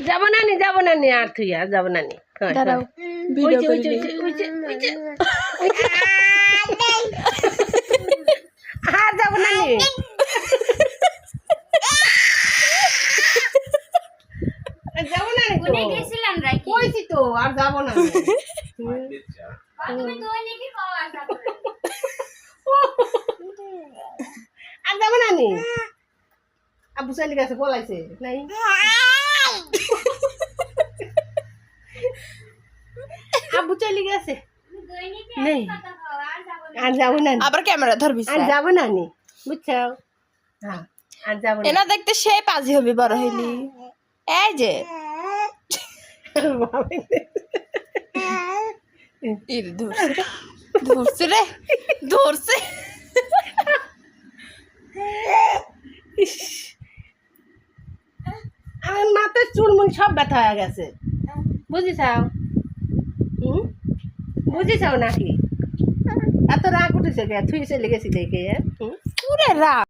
যাবো না নি আর তুই আর যাবো না নি দাঁড়াও ভিডিও করে নিই। আর যাবো না নি যাবো না নি তো কইছি তো আর যাবো না নি। আর যাবো না নি আব্বু চলে গেছে পলাইছে নাই আব্বু চলে গেছে নেই আর যাবো না নি। আবার ক্যামেরা ধরবি আর যাবো না নি বুঝছো হ্যাঁ আর যাবো না এনা দেখতে সে পাজি হবে বড় হইলি এই যে ইরে ধরছে রে ধরছে আমার মাথায় চুলমুল সব ব্যথা হয়ে গেছে বুঝিছাও বুঝিছাও নাকি এত রাগ উঠেছে কে থুই চলে গেছি দেখে পুরে রাত